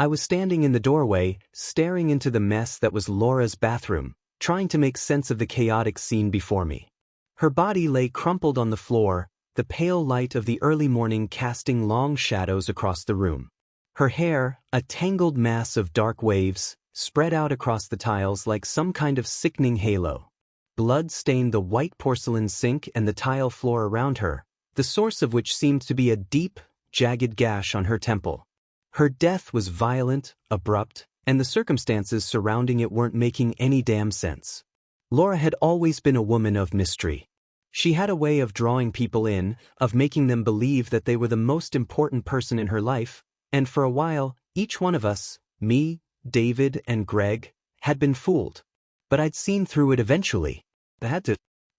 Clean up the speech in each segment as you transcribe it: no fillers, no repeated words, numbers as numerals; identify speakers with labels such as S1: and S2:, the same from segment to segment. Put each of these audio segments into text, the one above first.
S1: I was standing in the doorway, staring into the mess that was Laura's bathroom, trying to make sense of the chaotic scene before me. Her body lay crumpled on the floor, the pale light of the early morning casting long shadows across the room. Her hair, a tangled mass of dark waves, spread out across the tiles like some kind of sickening halo. Blood stained the white porcelain sink and the tile floor around her, the source of which seemed to be a deep, jagged gash on her temple. Her death was violent, abrupt, and the circumstances surrounding it weren't making any damn sense. Laura had always been a woman of mystery. She had a way of drawing people in, of making them believe that they were the most important person in her life, and for a while, each one of us, me, David, and Greg, had been fooled. But I'd seen through it eventually. The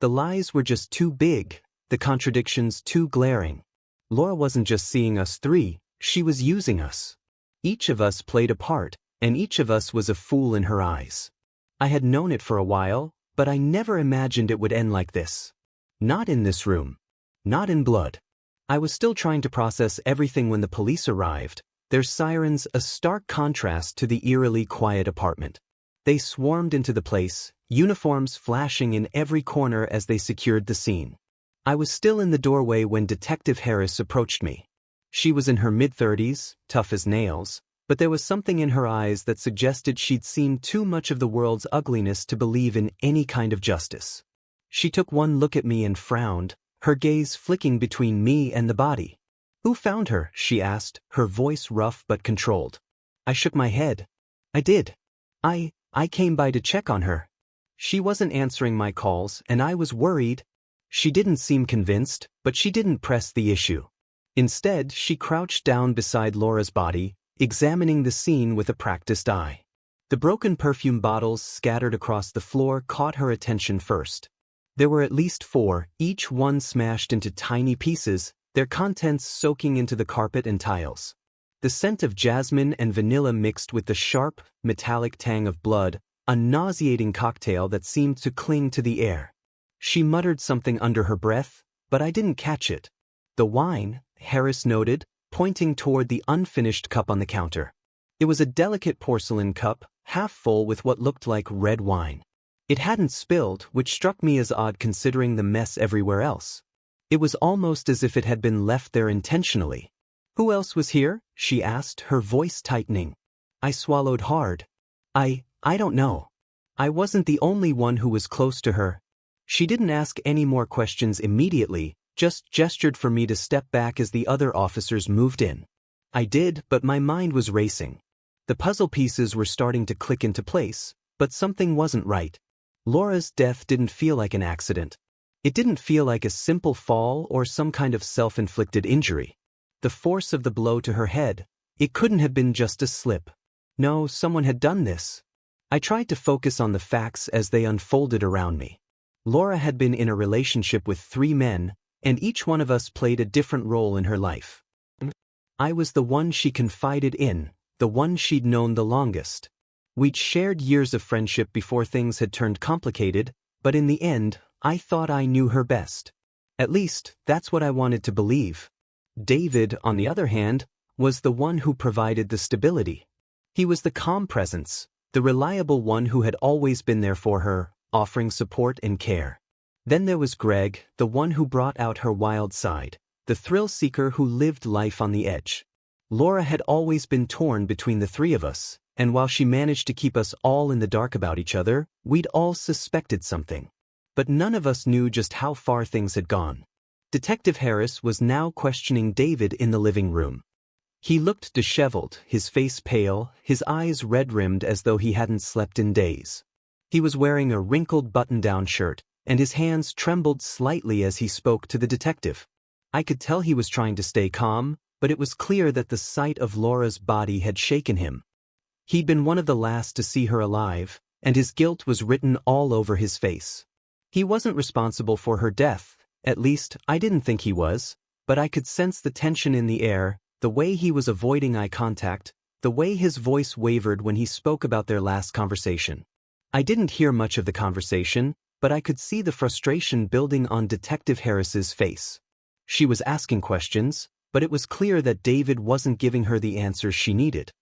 S1: lies were just too big, the contradictions too glaring. Laura wasn't just seeing us three, she was using us. Each of us played a part, and each of us was a fool in her eyes. I had known it for a while, but I never imagined it would end like this. Not in this room. Not in blood. I was still trying to process everything when the police arrived, their sirens a stark contrast to the eerily quiet apartment. They swarmed into the place, uniforms flashing in every corner as they secured the scene. I was still in the doorway when Detective Harris approached me. She was in her mid-30s, tough as nails, but there was something in her eyes that suggested she'd seen too much of the world's ugliness to believe in any kind of justice. She took one look at me and frowned, her gaze flicking between me and the body. "Who found her?" she asked, her voice rough but controlled. I shook my head. "I did. I came by to check on her." She wasn't answering my calls, and I was worried. She didn't seem convinced, but she didn't press the issue. Instead, she crouched down beside Laura's body, examining the scene with a practiced eye. The broken perfume bottles scattered across the floor caught her attention first. There were at least 4, each one smashed into tiny pieces, their contents soaking into the carpet and tiles. The scent of jasmine and vanilla mixed with the sharp, metallic tang of blood, a nauseating cocktail that seemed to cling to the air. She muttered something under her breath, but I didn't catch it. "The wine," Harris noted, pointing toward the unfinished cup on the counter. It was a delicate porcelain cup, half full with what looked like red wine. It hadn't spilled, which struck me as odd considering the mess everywhere else. It was almost as if it had been left there intentionally. "Who else was here?" she asked, her voice tightening. I swallowed hard. I don't know. I wasn't the only one who was close to her. She didn't ask any more questions immediately, just gestured for me to step back as the other officers moved in. I did, but my mind was racing. The puzzle pieces were starting to click into place, but something wasn't right. Laura's death didn't feel like an accident. It didn't feel like a simple fall or some kind of self-inflicted injury. The force of the blow to her head, it couldn't have been just a slip. No, someone had done this. I tried to focus on the facts as they unfolded around me. Laura had been in a relationship with 3 men, and each one of us played a different role in her life. I was the one she confided in, the one she'd known the longest. We'd shared years of friendship before things had turned complicated, but in the end, I thought I knew her best. At least, that's what I wanted to believe. David, on the other hand, was the one who provided the stability. He was the calm presence, the reliable one who had always been there for her, offering support and care. Then there was Greg, the one who brought out her wild side, the thrill-seeker who lived life on the edge. Laura had always been torn between the 3 of us, and while she managed to keep us all in the dark about each other, we'd all suspected something. But none of us knew just how far things had gone. Detective Harris was now questioning David in the living room. He looked disheveled, his face pale, his eyes red-rimmed as though he hadn't slept in days. He was wearing a wrinkled button-down shirt, and his hands trembled slightly as he spoke to the detective. I could tell he was trying to stay calm, but it was clear that the sight of Laura's body had shaken him. He'd been one of the last to see her alive, and his guilt was written all over his face. He wasn't responsible for her death, at least I didn't think he was, but I could sense the tension in the air, the way he was avoiding eye contact, the way his voice wavered when he spoke about their last conversation. I didn't hear much of the conversation, but I could see the frustration building on Detective Harris's face. She was asking questions, but it was clear that David wasn't giving her the answers she needed.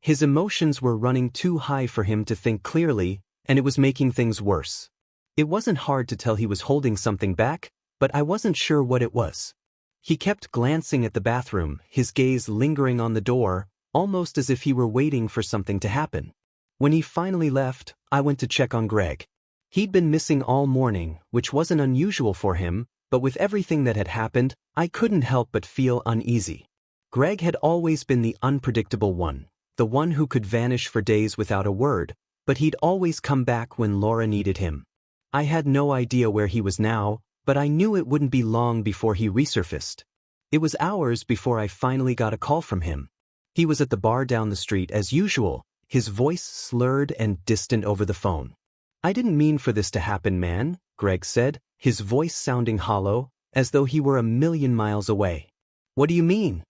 S1: His emotions were running too high for him to think clearly, and it was making things worse. It wasn't hard to tell he was holding something back, but I wasn't sure what it was. He kept glancing at the bathroom, his gaze lingering on the door, almost as if he were waiting for something to happen. When he finally left, I went to check on Greg. He'd been missing all morning, which wasn't unusual for him, but with everything that had happened, I couldn't help but feel uneasy. Greg had always been the unpredictable one, the one who could vanish for days without a word, but he'd always come back when Laura needed him. I had no idea where he was now, but I knew it wouldn't be long before he resurfaced. It was hours before I finally got a call from him. He was at the bar down the street as usual, his voice slurred and distant over the phone. "I didn't mean for this to happen, man," Greg said, his voice sounding hollow, as though he were a million miles away. "What do you mean?"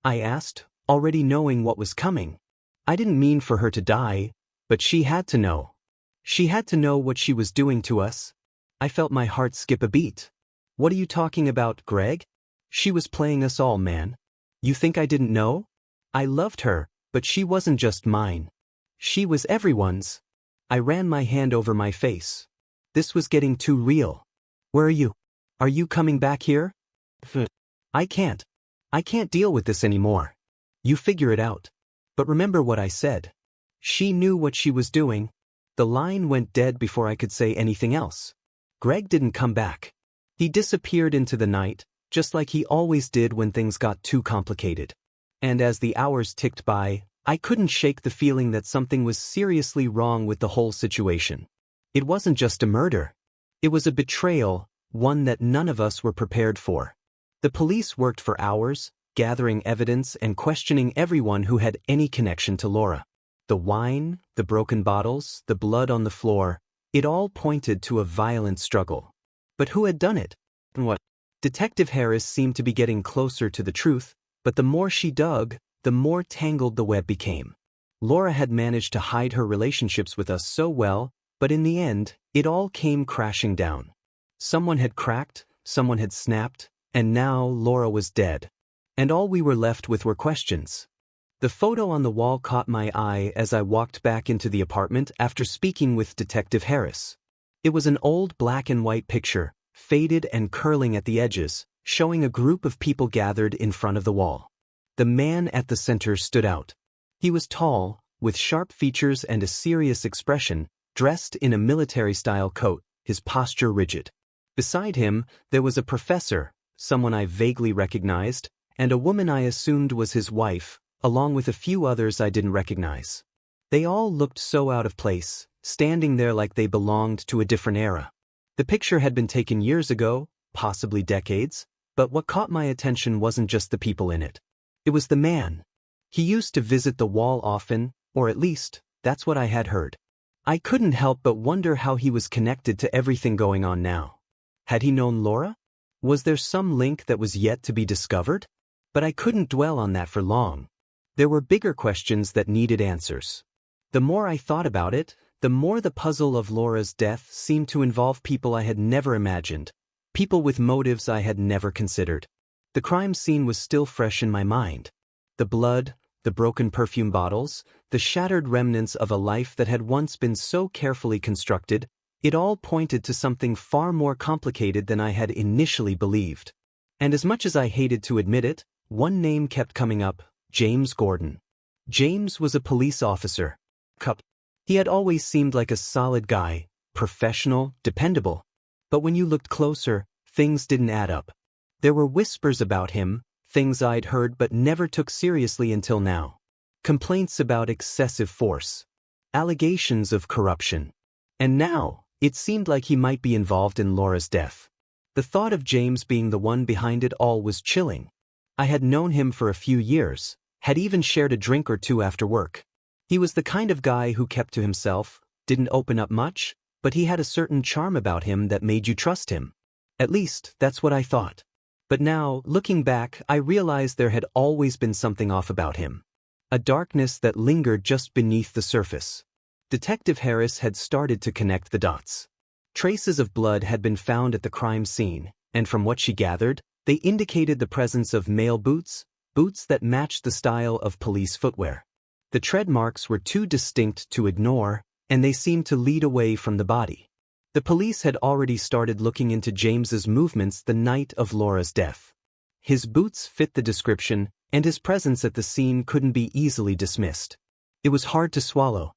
S1: I asked, already knowing what was coming. "I didn't mean for her to die, but she had to know. She had to know what she was doing to us." I felt my heart skip a beat. "What are you talking about, Greg? She was playing us all, man. You think I didn't know? I loved her, but she wasn't just mine. She was everyone's." I ran my hand over my face. This was getting too real. "Where are you? Are you coming back here?" I can't deal with this anymore. You figure it out. But remember what I said. She knew what she was doing." The line went dead before I could say anything else. Greg didn't come back. He disappeared into the night, just like he always did when things got too complicated. And as the hours ticked by, I couldn't shake the feeling that something was seriously wrong with the whole situation. It wasn't just a murder. It was a betrayal, one that none of us were prepared for. The police worked for hours, gathering evidence and questioning everyone who had any connection to Laura. The wine, the broken bottles, the blood on the floor, it all pointed to a violent struggle. But who had done it? And what? Detective Harris seemed to be getting closer to the truth, but the more she dug, the more tangled the web became. Laura had managed to hide her relationships with us so well, but in the end, it all came crashing down. Someone had cracked, someone had snapped, and now Laura was dead. And all we were left with were questions. The photo on the wall caught my eye as I walked back into the apartment after speaking with Detective Harris. It was an old black and white picture, faded and curling at the edges, showing a group of people gathered in front of the wall. The man at the center stood out. He was tall, with sharp features and a serious expression, dressed in a military-style coat, his posture rigid. Beside him, there was a professor, someone I vaguely recognized, and a woman I assumed was his wife, along with a few others I didn't recognize. They all looked so out of place, standing there like they belonged to a different era. The picture had been taken years ago, possibly decades, but what caught my attention wasn't just the people in it. It was the man. He used to visit the wall often, or at least, that's what I had heard. I couldn't help but wonder how he was connected to everything going on now. Had he known Laura? Was there some link that was yet to be discovered? But I couldn't dwell on that for long. There were bigger questions that needed answers. The more I thought about it, the more the puzzle of Laura's death seemed to involve people I had never imagined, people with motives I had never considered. The crime scene was still fresh in my mind. The blood, the broken perfume bottles, the shattered remnants of a life that had once been so carefully constructed, it all pointed to something far more complicated than I had initially believed. And as much as I hated to admit it, one name kept coming up: James Gordon. James was a police officer. He had always seemed like a solid guy, professional, dependable. But when you looked closer, things didn't add up. There were whispers about him, things I'd heard but never took seriously until now. Complaints about excessive force. Allegations of corruption. And now, it seemed like he might be involved in Laura's death. The thought of James being the one behind it all was chilling. I had known him for a few years, had even shared a drink or two after work. He was the kind of guy who kept to himself, didn't open up much, but he had a certain charm about him that made you trust him. At least, that's what I thought. But now, looking back, I realized there had always been something off about him. A darkness that lingered just beneath the surface. Detective Harris had started to connect the dots. Traces of blood had been found at the crime scene, and from what she gathered, they indicated the presence of male boots, boots that matched the style of police footwear. The tread marks were too distinct to ignore, and they seemed to lead away from the body. The police had already started looking into James's movements the night of Laura's death. His boots fit the description, and his presence at the scene couldn't be easily dismissed. It was hard to swallow.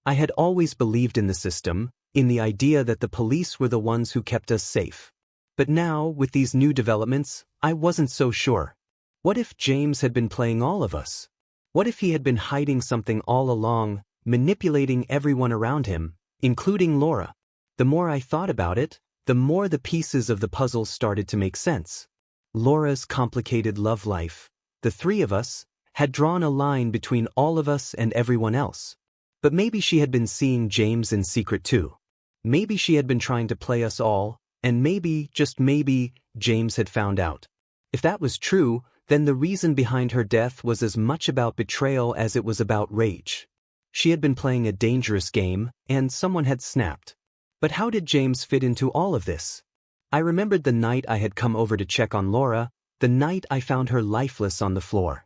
S1: I had always believed in the system, in the idea that the police were the ones who kept us safe. But now, with these new developments, I wasn't so sure. What if James had been playing all of us? What if he had been hiding something all along, manipulating everyone around him, including Laura? The more I thought about it, the more the pieces of the puzzle started to make sense. Laura's complicated love life, the three of us, had drawn a line between all of us and everyone else. But maybe she had been seeing James in secret too. Maybe she had been trying to play us all, and maybe, just maybe, James had found out. If that was true, then the reason behind her death was as much about betrayal as it was about rage. She had been playing a dangerous game, and someone had snapped. But how did James fit into all of this? I remembered the night I had come over to check on Laura, the night I found her lifeless on the floor.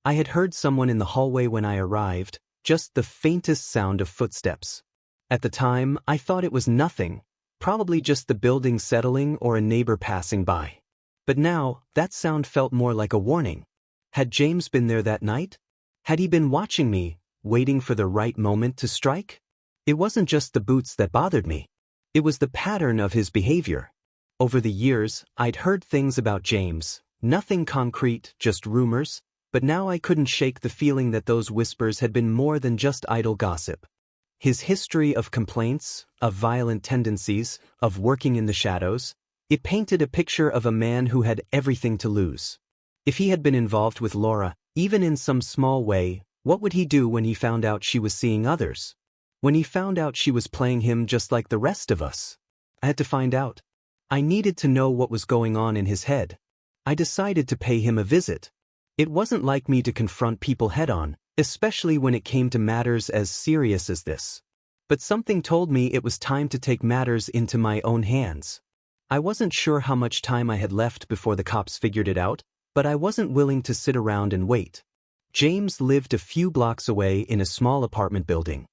S1: I had heard someone in the hallway when I arrived, just the faintest sound of footsteps. At the time, I thought it was nothing, probably just the building settling or a neighbor passing by. But now, that sound felt more like a warning. Had James been there that night? Had he been watching me, waiting for the right moment to strike? It wasn't just the boots that bothered me. It was the pattern of his behavior. Over the years, I'd heard things about James, nothing concrete, just rumors, but now I couldn't shake the feeling that those whispers had been more than just idle gossip. His history of complaints, of violent tendencies, of working in the shadows, it painted a picture of a man who had everything to lose. If he had been involved with Laura, even in some small way, what would he do when he found out she was seeing others? When he found out she was playing him just like the rest of us? I had to find out. I needed to know what was going on in his head. I decided to pay him a visit. It wasn't like me to confront people head-on, especially when it came to matters as serious as this. But something told me it was time to take matters into my own hands. I wasn't sure how much time I had left before the cops figured it out, but I wasn't willing to sit around and wait. James lived a few blocks away in a small apartment building.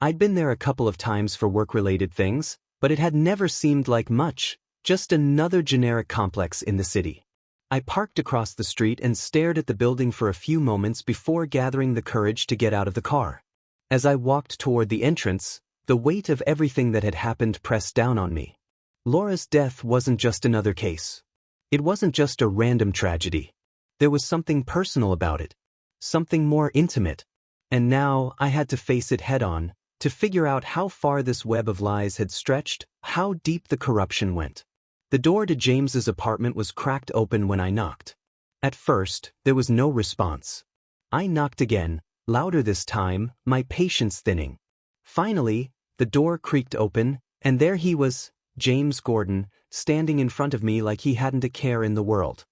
S1: I'd been there a couple of times for work-related things, but it had never seemed like much, just another generic complex in the city. I parked across the street and stared at the building for a few moments before gathering the courage to get out of the car. As I walked toward the entrance, the weight of everything that had happened pressed down on me. Laura's death wasn't just another case. It wasn't just a random tragedy. There was something personal about it. Something more intimate. And now I had to face it head-on, to figure out how far this web of lies had stretched, how deep the corruption went. The door to James's apartment was cracked open when I knocked. At first, there was no response. I knocked again, louder this time, my patience thinning. Finally, the door creaked open, and there he was, James Gordon, standing in front of me like he hadn't a care in the world.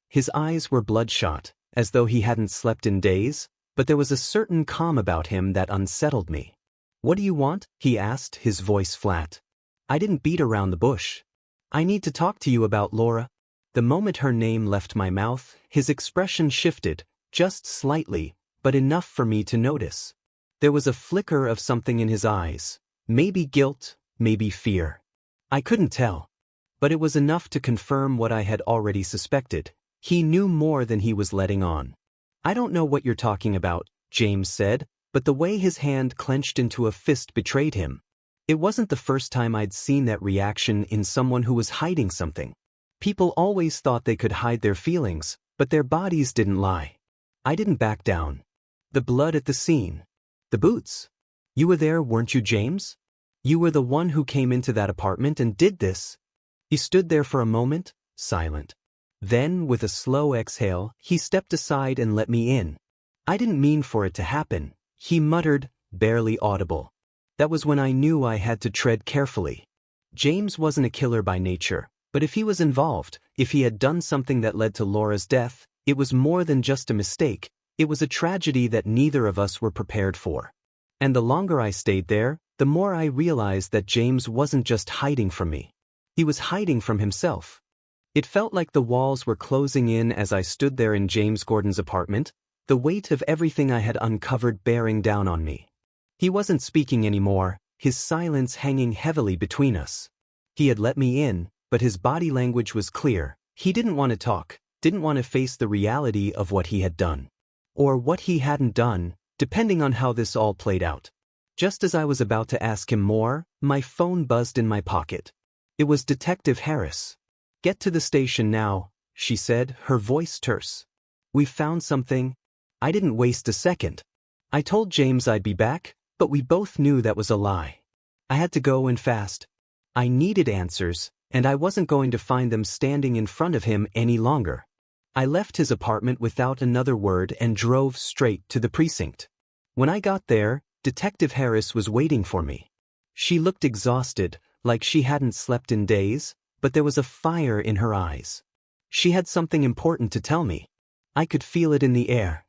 S1: His eyes were bloodshot, as though he hadn't slept in days, but there was a certain calm about him that unsettled me. "What do you want?" he asked, his voice flat. I didn't beat around the bush. "I need to talk to you about Laura." The moment her name left my mouth, his expression shifted, just slightly, but enough for me to notice. There was a flicker of something in his eyes, maybe guilt, maybe fear. I couldn't tell. But it was enough to confirm what I had already suspected. He knew more than he was letting on. "I don't know what you're talking about," James said, but the way his hand clenched into a fist betrayed him. It wasn't the first time I'd seen that reaction in someone who was hiding something. People always thought they could hide their feelings, but their bodies didn't lie. I didn't back down. The blood at the scene. The boots. "You were there, weren't you, James? You were the one who came into that apartment and did this." He stood there for a moment, silent. Then, with a slow exhale, he stepped aside and let me in. "I didn't mean for it to happen," he muttered, barely audible. That was when I knew I had to tread carefully. James wasn't a killer by nature, but if he was involved, if he had done something that led to Laura's death, it was more than just a mistake, it was a tragedy that neither of us were prepared for. And the longer I stayed there, the more I realized that James wasn't just hiding from me. He was hiding from himself. It felt like the walls were closing in as I stood there in James Gordon's apartment, the weight of everything I had uncovered bearing down on me. He wasn't speaking anymore, his silence hanging heavily between us. He had let me in, but his body language was clear. He didn't want to talk, didn't want to face the reality of what he had done. Or what he hadn't done, depending on how this all played out. Just as I was about to ask him more, my phone buzzed in my pocket. It was Detective Harris. "Get to the station now," she said, her voice terse. "We found something." I didn't waste a second. I told James I'd be back, but we both knew that was a lie. I had to go and fast. I needed answers, and I wasn't going to find them standing in front of him any longer. I left his apartment without another word and drove straight to the precinct. When I got there, Detective Harris was waiting for me. She looked exhausted, like she hadn't slept in days, but there was a fire in her eyes. She had something important to tell me. I could feel it in the air.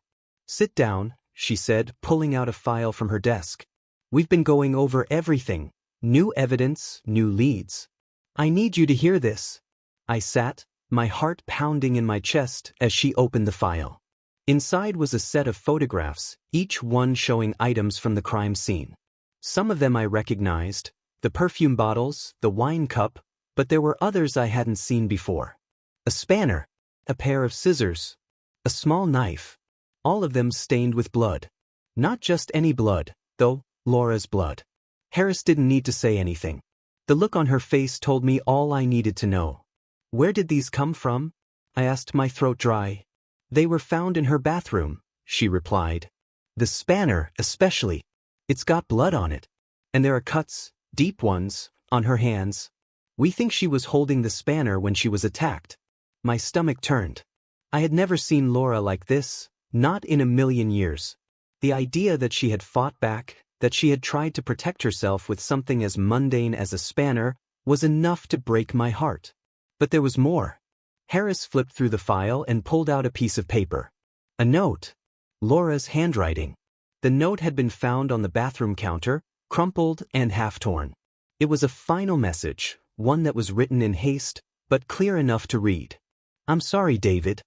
S1: "Sit down," she said, pulling out a file from her desk. "We've been going over everything. New evidence, new leads. I need you to hear this." I sat, my heart pounding in my chest as she opened the file. Inside was a set of photographs, each one showing items from the crime scene. Some of them I recognized, the perfume bottles, the wine cup, but there were others I hadn't seen before. A spanner, a pair of scissors, a small knife, all of them stained with blood. Not just any blood, though, Laura's blood. Harris didn't need to say anything. The look on her face told me all I needed to know. "Where did these come from?" I asked, my throat dry. "They were found in her bathroom," she replied. "The spanner, especially. It's got blood on it. And there are cuts, deep ones, on her hands. We think she was holding the spanner when she was attacked." My stomach turned. I had never seen Laura like this, not in a million years. The idea that she had fought back, that she had tried to protect herself with something as mundane as a spanner, was enough to break my heart. But there was more. Harris flipped through the file and pulled out a piece of paper. A note. Laura's handwriting. The note had been found on the bathroom counter, crumpled and half-torn. It was a final message, one that was written in haste, but clear enough to read. "I'm sorry, David.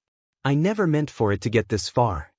S1: I never meant for it to get this far.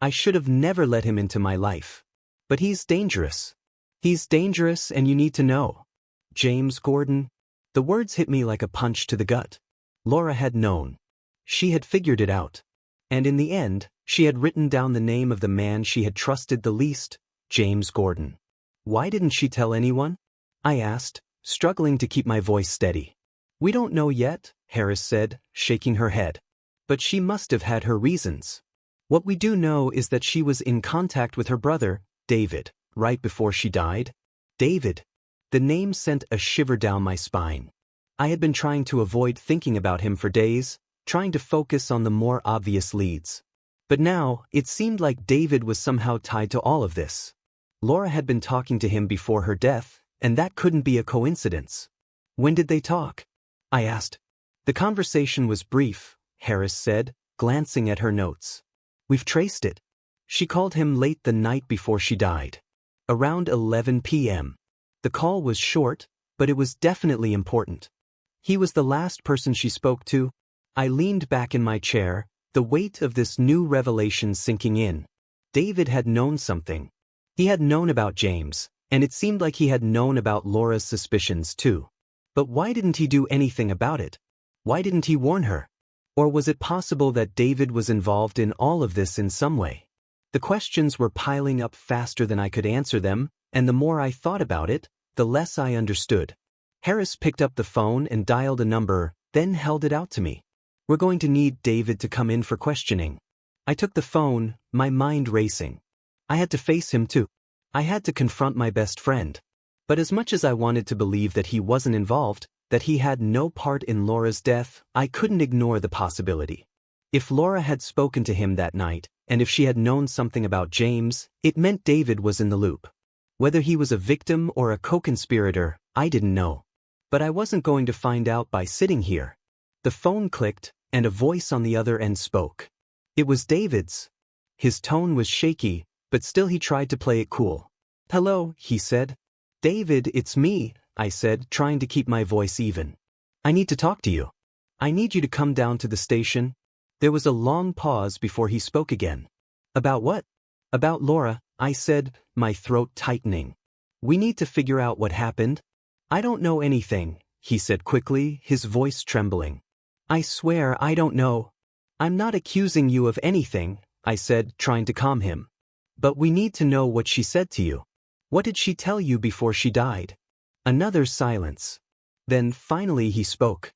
S1: I should have never let him into my life. But he's dangerous. He's dangerous and you need to know. James Gordon." The words hit me like a punch to the gut. Laura had known. She had figured it out. And in the end, she had written down the name of the man she had trusted the least, James Gordon. "Why didn't she tell anyone?" I asked, struggling to keep my voice steady. "We don't know yet," Harris said, shaking her head. "But she must have had her reasons. What we do know is that she was in contact with her brother, David, right before she died." David. The name sent a shiver down my spine. I had been trying to avoid thinking about him for days, trying to focus on the more obvious leads. But now, it seemed like David was somehow tied to all of this. Laura had been talking to him before her death, and that couldn't be a coincidence. "When did they talk?" I asked. "The conversation was brief," Harris said, glancing at her notes. "We've traced it. She called him late the night before she died. Around 11 p.m. The call was short, but it was definitely important. He was the last person she spoke to." I leaned back in my chair, the weight of this new revelation sinking in. David had known something. He had known about James, and it seemed like he had known about Laura's suspicions too. But why didn't he do anything about it? Why didn't he warn her? Or was it possible that David was involved in all of this in some way? The questions were piling up faster than I could answer them, and the more I thought about it, the less I understood. Harris picked up the phone and dialed a number, then held it out to me. "We're going to need David to come in for questioning." I took the phone, my mind racing. I had to face him too. I had to confront my best friend. But as much as I wanted to believe that he wasn't involved, that he had no part in Laura's death, I couldn't ignore the possibility. If Laura had spoken to him that night, and if she had known something about James, it meant David was in the loop. Whether he was a victim or a co-conspirator, I didn't know. But I wasn't going to find out by sitting here. The phone clicked, and a voice on the other end spoke. It was David's. His tone was shaky, but still he tried to play it cool. "Hello," he said. "David, it's me," I said, trying to keep my voice even. "I need to talk to you. I need you to come down to the station." There was a long pause before he spoke again. About what? About Laura, I said, my throat tightening. We need to figure out what happened. I don't know anything, he said quickly, his voice trembling. I swear I don't know. I'm not accusing you of anything, I said, trying to calm him. But we need to know what she said to you. What did she tell you before she died? Another silence. Then finally he spoke.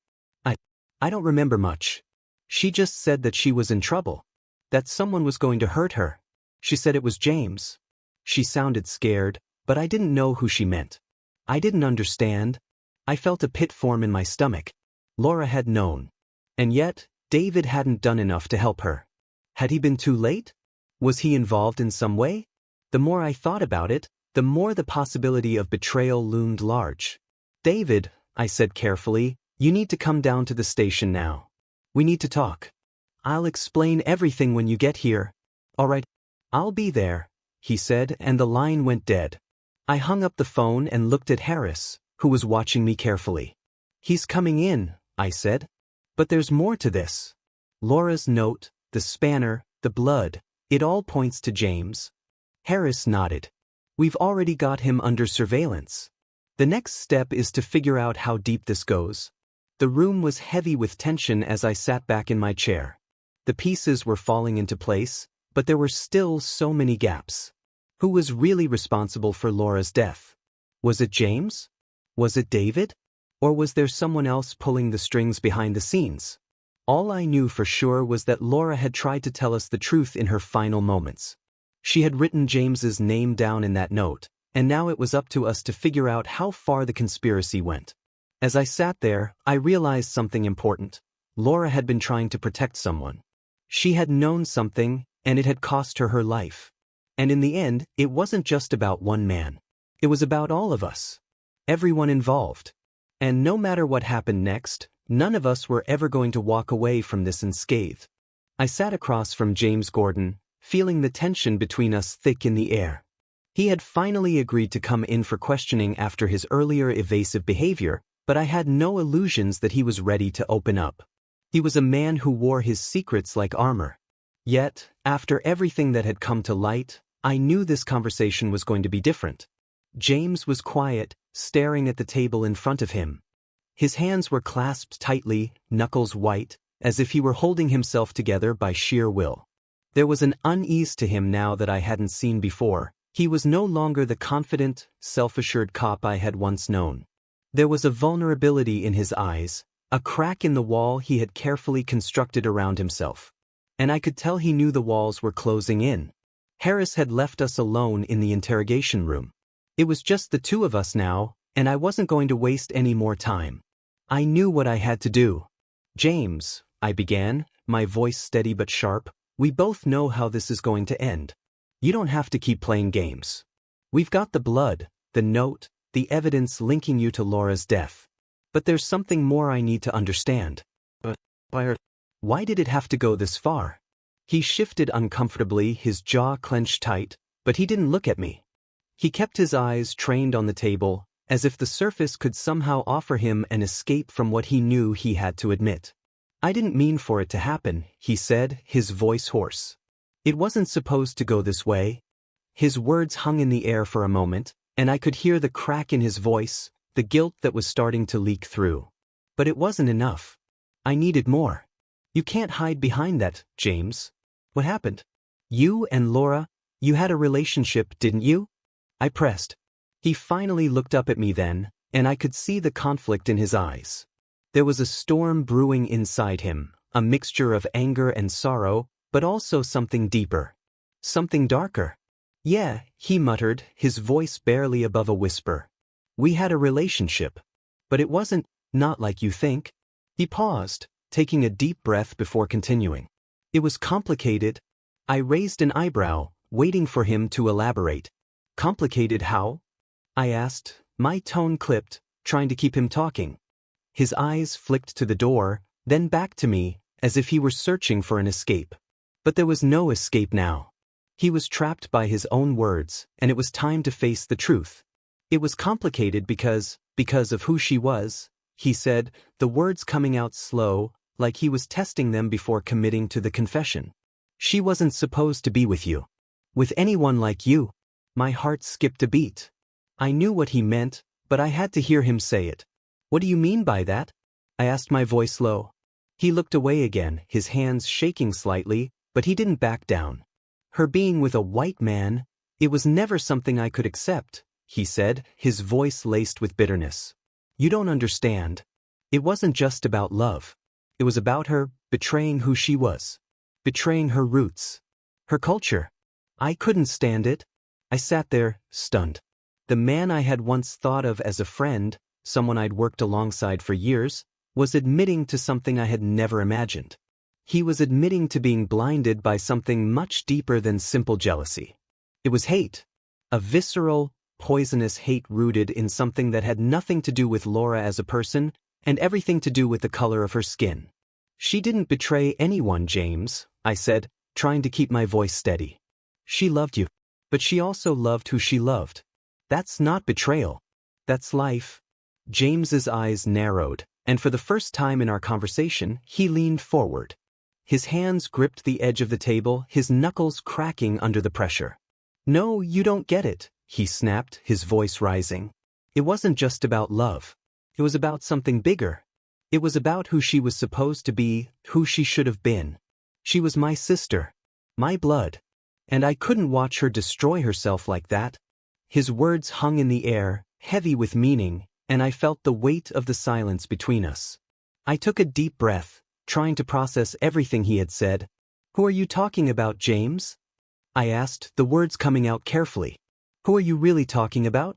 S1: I don't remember much. She just said that she was in trouble. That someone was going to hurt her. She said it was James. She sounded scared, but I didn't know who she meant. I didn't understand. I felt a pit form in my stomach. Laura had known. And yet, David hadn't done enough to help her. Had he been too late? Was he involved in some way? The more I thought about it, the more the possibility of betrayal loomed large. David, I said carefully, you need to come down to the station now. We need to talk. I'll explain everything when you get here. All right. I'll be there, he said, and the line went dead. I hung up the phone and looked at Harris, who was watching me carefully. He's coming in, I said. But there's more to this. Laura's note, the spanner, the blood, it all points to James. Harris nodded. We've already got him under surveillance. The next step is to figure out how deep this goes. The room was heavy with tension as I sat back in my chair. The pieces were falling into place, but there were still so many gaps. Who was really responsible for Laura's death? Was it James? Was it David? Or was there someone else pulling the strings behind the scenes? All I knew for sure was that Laura had tried to tell us the truth in her final moments. She had written James's name down in that note, and now it was up to us to figure out how far the conspiracy went. As I sat there, I realized something important. Laura had been trying to protect someone. She had known something, and it had cost her her life. And in the end, it wasn't just about one man. It was about all of us. Everyone involved. And no matter what happened next, none of us were ever going to walk away from this unscathed. I sat across from James Gordon, feeling the tension between us thick in the air. He had finally agreed to come in for questioning after his earlier evasive behavior, but I had no illusions that he was ready to open up. He was a man who wore his secrets like armor. Yet, after everything that had come to light, I knew this conversation was going to be different. James was quiet, staring at the table in front of him. His hands were clasped tightly, knuckles white, as if he were holding himself together by sheer will. There was an unease to him now that I hadn't seen before. He was no longer the confident, self-assured cop I had once known. There was a vulnerability in his eyes, a crack in the wall he had carefully constructed around himself. And I could tell he knew the walls were closing in. Harris had left us alone in the interrogation room. It was just the two of us now, and I wasn't going to waste any more time. I knew what I had to do. James, I began, my voice steady but sharp, we both know how this is going to end. You don't have to keep playing games. We've got the blood, the note, the evidence linking you to Laura's death. But there's something more I need to understand. Why did it have to go this far? He shifted uncomfortably, his jaw clenched tight, but he didn't look at me. He kept his eyes trained on the table, as if the surface could somehow offer him an escape from what he knew he had to admit. I didn't mean for it to happen, he said, his voice hoarse. It wasn't supposed to go this way. His words hung in the air for a moment, and I could hear the crack in his voice, the guilt that was starting to leak through. But it wasn't enough. I needed more. You can't hide behind that, James. What happened? You and Laura, you had a relationship, didn't you? I pressed. He finally looked up at me then, and I could see the conflict in his eyes. There was a storm brewing inside him, a mixture of anger and sorrow, but also something deeper. Something darker. Yeah, he muttered, his voice barely above a whisper. We had a relationship. But it wasn't, not like you think. He paused, taking a deep breath before continuing. It was complicated. I raised an eyebrow, waiting for him to elaborate. Complicated how? I asked, my tone clipped, trying to keep him talking. His eyes flicked to the door, then back to me, as if he were searching for an escape. But there was no escape now. He was trapped by his own words, and it was time to face the truth. It was complicated because of who she was, he said, the words coming out slow, like he was testing them before committing to the confession. She wasn't supposed to be with you. With anyone like you. My heart skipped a beat. I knew what he meant, but I had to hear him say it. What do you mean by that? I asked, my voice low. He looked away again, his hands shaking slightly, but he didn't back down. Her being with a white man, it was never something I could accept, he said, his voice laced with bitterness. You don't understand. It wasn't just about love. It was about her betraying who she was. Betraying her roots. Her culture. I couldn't stand it. I sat there, stunned. The man I had once thought of as a friend, someone I'd worked alongside for years, was admitting to something I had never imagined. He was admitting to being blinded by something much deeper than simple jealousy. It was hate. A visceral, poisonous hate rooted in something that had nothing to do with Laura as a person, and everything to do with the color of her skin. She didn't betray anyone, James, I said, trying to keep my voice steady. She loved you. But she also loved who she loved. That's not betrayal. That's life. James's eyes narrowed, and for the first time in our conversation, he leaned forward. His hands gripped the edge of the table, his knuckles cracking under the pressure. No, you don't get it, he snapped, his voice rising. It wasn't just about love. It was about something bigger. It was about who she was supposed to be, who she should have been. She was my sister. My blood. And I couldn't watch her destroy herself like that. His words hung in the air, heavy with meaning, and I felt the weight of the silence between us. I took a deep breath, trying to process everything he had said. Who are you talking about, James? I asked, the words coming out carefully. Who are you really talking about?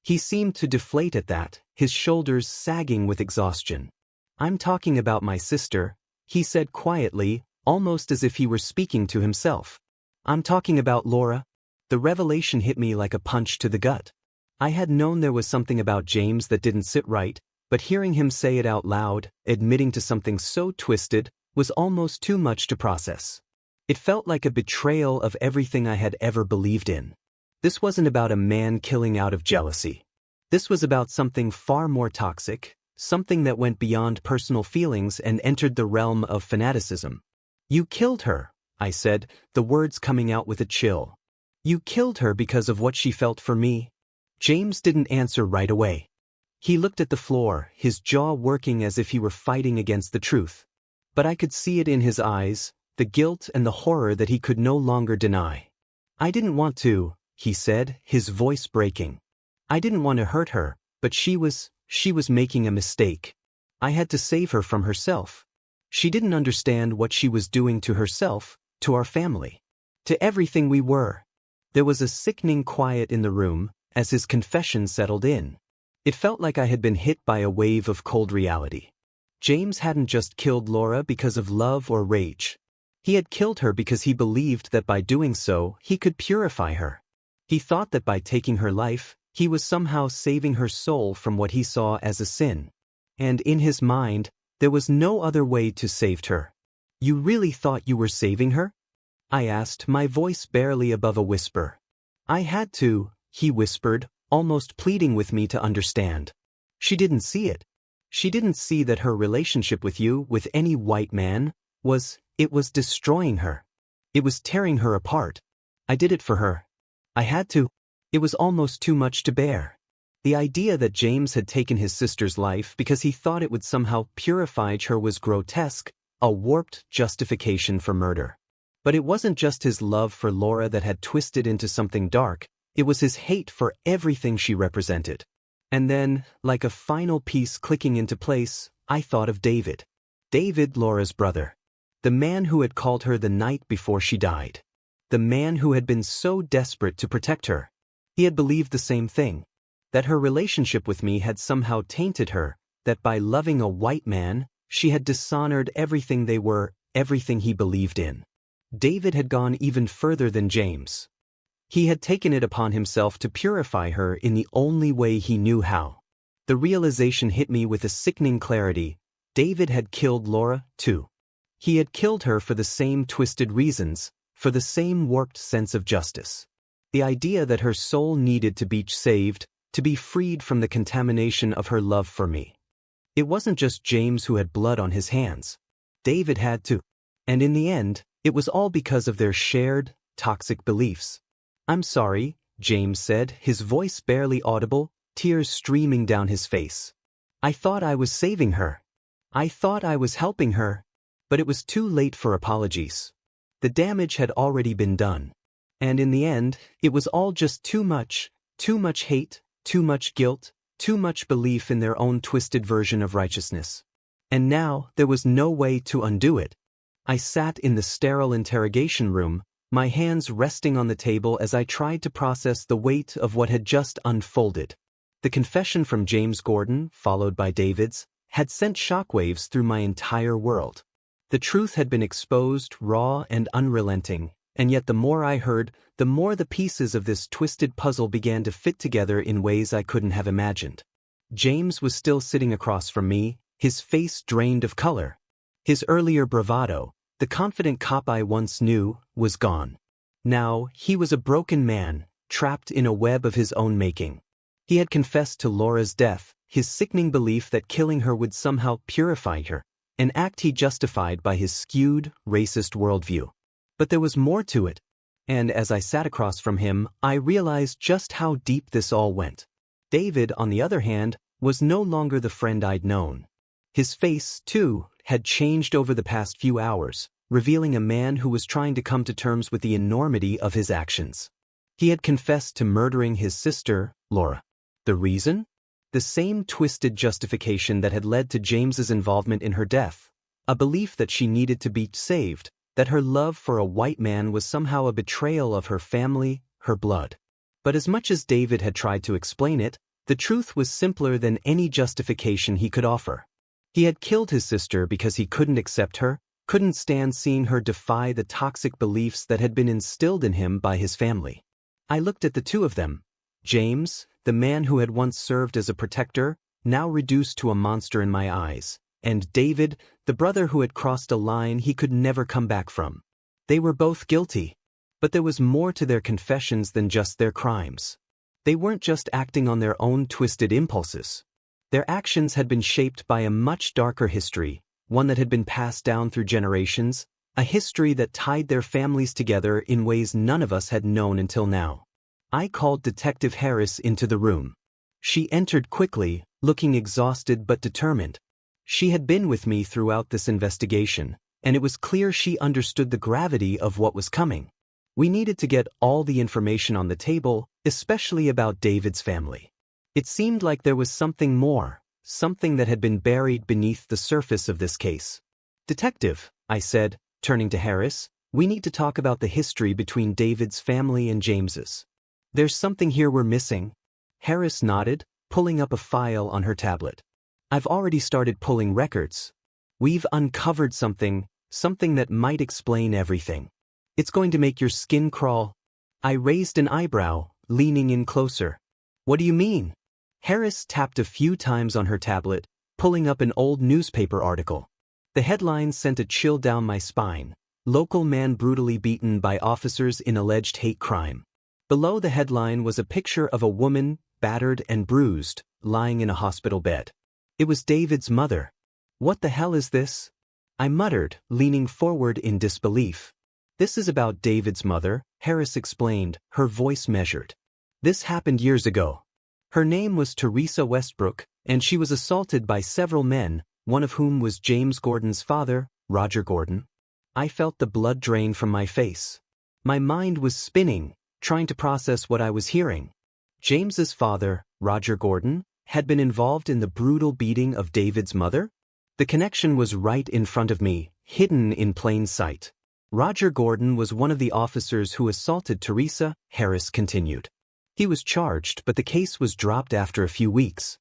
S1: He seemed to deflate at that, his shoulders sagging with exhaustion. I'm talking about my sister, he said quietly, almost as if he were speaking to himself. I'm talking about Laura. The revelation hit me like a punch to the gut. I had known there was something about James that didn't sit right, but hearing him say it out loud, admitting to something so twisted, was almost too much to process. It felt like a betrayal of everything I had ever believed in. This wasn't about a man killing out of jealousy. This was about something far more toxic, something that went beyond personal feelings and entered the realm of fanaticism. You killed her, I said, the words coming out with a chill. You killed her because of what she felt for me. James didn't answer right away. He looked at the floor, his jaw working as if he were fighting against the truth. But I could see it in his eyes, the guilt and the horror that he could no longer deny. I didn't want to, he said, his voice breaking. I didn't want to hurt her, but she was making a mistake. I had to save her from herself. She didn't understand what she was doing to herself, to our family, to everything we were. There was a sickening quiet in the room as his confession settled in. It felt like I had been hit by a wave of cold reality. James hadn't just killed Laura because of love or rage. He had killed her because he believed that by doing so, he could purify her. He thought that by taking her life, he was somehow saving her soul from what he saw as a sin. And in his mind, there was no other way to save her. You really thought you were saving her? I asked, my voice barely above a whisper. I had to, he whispered, almost pleading with me to understand. She didn't see it. She didn't see that her relationship with you, with any white man, it was destroying her. It was tearing her apart. I did it for her. I had to. It was almost too much to bear. The idea that James had taken his sister's life because he thought it would somehow purify her was grotesque, a warped justification for murder. But it wasn't just his love for Laura that had twisted into something dark, it was his hate for everything she represented. And then, like a final piece clicking into place, I thought of David. David, Laura's brother. The man who had called her the night before she died. The man who had been so desperate to protect her. He had believed the same thing. That her relationship with me had somehow tainted her, that by loving a white man, she had dishonored everything they were, everything he believed in. David had gone even further than James. He had taken it upon himself to purify her in the only way he knew how. The realization hit me with a sickening clarity. David had killed Laura, too. He had killed her for the same twisted reasons, for the same warped sense of justice. The idea that her soul needed to be saved, to be freed from the contamination of her love for me. It wasn't just James who had blood on his hands. David had too. And in the end, It was all because of their shared, toxic beliefs. "I'm sorry," James said, his voice barely audible, tears streaming down his face. "I thought I was saving her. I thought I was helping her." But it was too late for apologies. The damage had already been done. And in the end, it was all just too much hate, too much guilt, too much belief in their own twisted version of righteousness. And now, there was no way to undo it. I sat in the sterile interrogation room, my hands resting on the table as I tried to process the weight of what had just unfolded. The confession from James Gordon, followed by David's, had sent shockwaves through my entire world. The truth had been exposed, raw and unrelenting, and yet the more I heard, the more the pieces of this twisted puzzle began to fit together in ways I couldn't have imagined. James was still sitting across from me, his face drained of color. His earlier bravado, the confident cop I once knew, was gone. Now, he was a broken man, trapped in a web of his own making. He had confessed to Laura's death, his sickening belief that killing her would somehow purify her, an act he justified by his skewed, racist worldview. But there was more to it, and as I sat across from him, I realized just how deep this all went. David, on the other hand, was no longer the friend I'd known. His face, too, had changed over the past few hours, revealing a man who was trying to come to terms with the enormity of his actions. He had confessed to murdering his sister, Laura. The reason? The same twisted justification that had led to James's involvement in her death. A belief that she needed to be saved, that her love for a white man was somehow a betrayal of her family, her blood. But as much as David had tried to explain it, the truth was simpler than any justification he could offer. He had killed his sister because he couldn't accept her, couldn't stand seeing her defy the toxic beliefs that had been instilled in him by his family. I looked at the two of them. James, the man who had once served as a protector, now reduced to a monster in my eyes, and David, the brother who had crossed a line he could never come back from. They were both guilty. But there was more to their confessions than just their crimes. They weren't just acting on their own twisted impulses. Their actions had been shaped by a much darker history, one that had been passed down through generations, a history that tied their families together in ways none of us had known until now. I called Detective Harris into the room. She entered quickly, looking exhausted but determined. She had been with me throughout this investigation, and it was clear she understood the gravity of what was coming. We needed to get all the information on the table, especially about David's family. It seemed like there was something more, something that had been buried beneath the surface of this case. "Detective," I said, turning to Harris, "we need to talk about the history between David's family and James's. There's something here we're missing." Harris nodded, pulling up a file on her tablet. "I've already started pulling records. We've uncovered something that might explain everything. It's going to make your skin crawl." I raised an eyebrow, leaning in closer. "What do you mean?" Harris tapped a few times on her tablet, pulling up an old newspaper article. The headline sent a chill down my spine. "Local man brutally beaten by officers in alleged hate crime." Below the headline was a picture of a woman, battered and bruised, lying in a hospital bed. It was David's mother. "What the hell is this?" I muttered, leaning forward in disbelief. "This is about David's mother," Harris explained, her voice measured. "This happened years ago. Her name was Teresa Westbrook, and she was assaulted by several men, one of whom was James Gordon's father, Roger Gordon." I felt the blood drain from my face. My mind was spinning, trying to process what I was hearing. James's father, Roger Gordon, had been involved in the brutal beating of David's mother? The connection was right in front of me, hidden in plain sight. "Roger Gordon was one of the officers who assaulted Teresa," Harris continued. "He was charged, but the case was dropped after a few weeks.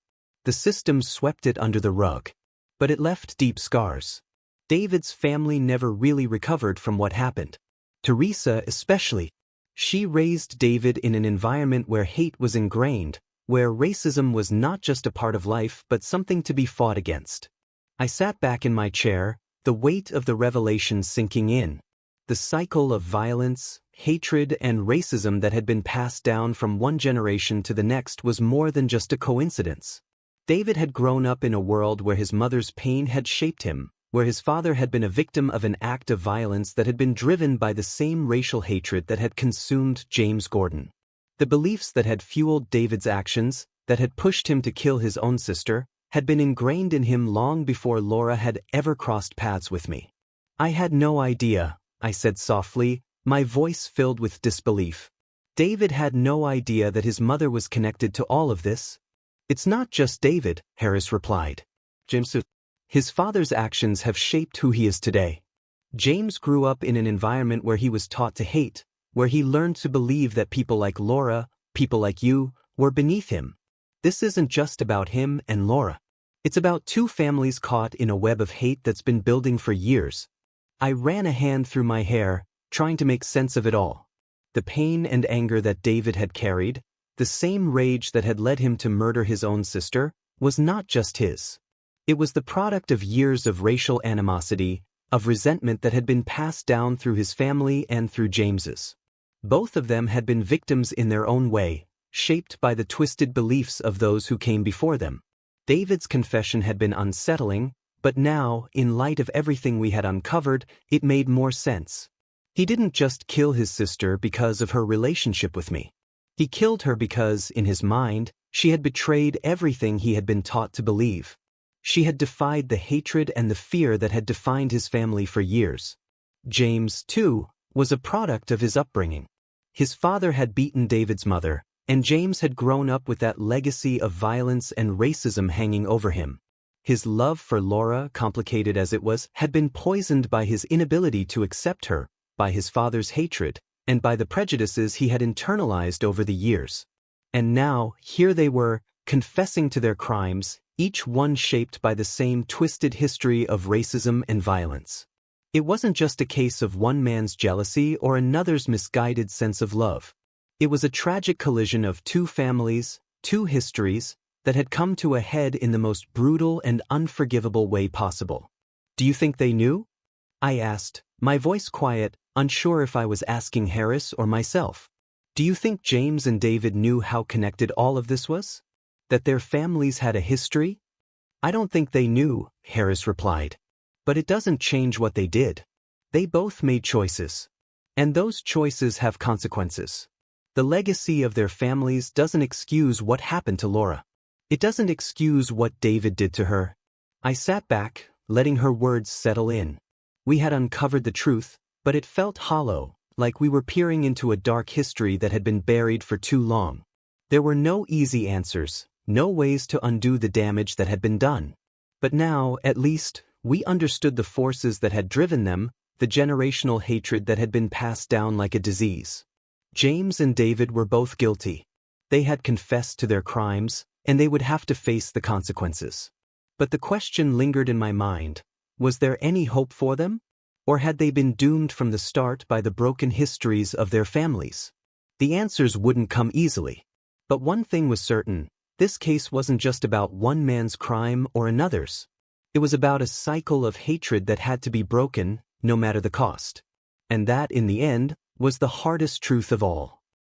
S1: The system swept it under the rug. But it left deep scars. David's family never really recovered from what happened. Teresa especially. She raised David in an environment where hate was ingrained, where racism was not just a part of life but something to be fought against." I sat back in my chair, the weight of the revelation sinking in. The cycle of violence, hatred, and racism that had been passed down from one generation to the next was more than just a coincidence. David had grown up in a world where his mother's pain had shaped him, where his father had been a victim of an act of violence that had been driven by the same racial hatred that had consumed James Gordon. The beliefs that had fueled David's actions, that had pushed him to kill his own sister, had been ingrained in him long before Laura had ever crossed paths with me. "I had no idea," I said softly, my voice filled with disbelief. "David had no idea that his mother was connected to all of this?" "It's not just David," Harris replied. His father's actions have shaped who he is today. James grew up in an environment where he was taught to hate, where he learned to believe that people like Laura, people like you, were beneath him. This isn't just about him and Laura. It's about two families caught in a web of hate that's been building for years. I ran a hand through my hair, trying to make sense of it all. The pain and anger that David had carried, the same rage that had led him to murder his own sister, was not just his. It was the product of years of racial animosity, of resentment that had been passed down through his family and through James's. Both of them had been victims in their own way, shaped by the twisted beliefs of those who came before them. David's confession had been unsettling, but now, in light of everything we had uncovered, it made more sense. He didn't just kill his sister because of her relationship with me. He killed her because, in his mind, she had betrayed everything he had been taught to believe. She had defied the hatred and the fear that had defined his family for years. James, too, was a product of his upbringing. His father had beaten David's mother, and James had grown up with that legacy of violence and racism hanging over him. His love for Laura, complicated as it was, had been poisoned by his inability to accept her, by his father's hatred, and by the prejudices he had internalized over the years. And now, here they were, confessing to their crimes, each one shaped by the same twisted history of racism and violence. It wasn't just a case of one man's jealousy or another's misguided sense of love. It was a tragic collision of two families, two histories, that had come to a head in the most brutal and unforgivable way possible. "Do you think they knew?" I asked, my voice quiet, unsure if I was asking Harris or myself. "Do you think James and David knew how connected all of this was? That their families had a history?" "I don't think they knew," Harris replied. "But it doesn't change what they did. They both made choices. And those choices have consequences. The legacy of their families doesn't excuse what happened to Laura. It doesn't excuse what David did to her." I sat back, letting her words settle in. We had uncovered the truth, but it felt hollow, like we were peering into a dark history that had been buried for too long. There were no easy answers, no ways to undo the damage that had been done. But now, at least, we understood the forces that had driven them, the generational hatred that had been passed down like a disease. James and David were both guilty. They had confessed to their crimes, and they would have to face the consequences. But the question lingered in my mind, was there any hope for them? Or had they been doomed from the start by the broken histories of their families? The answers wouldn't come easily. But one thing was certain, this case wasn't just about one man's crime or another's. It was about a cycle of hatred that had to be broken, no matter the cost. And that, in the end, was the hardest truth of all.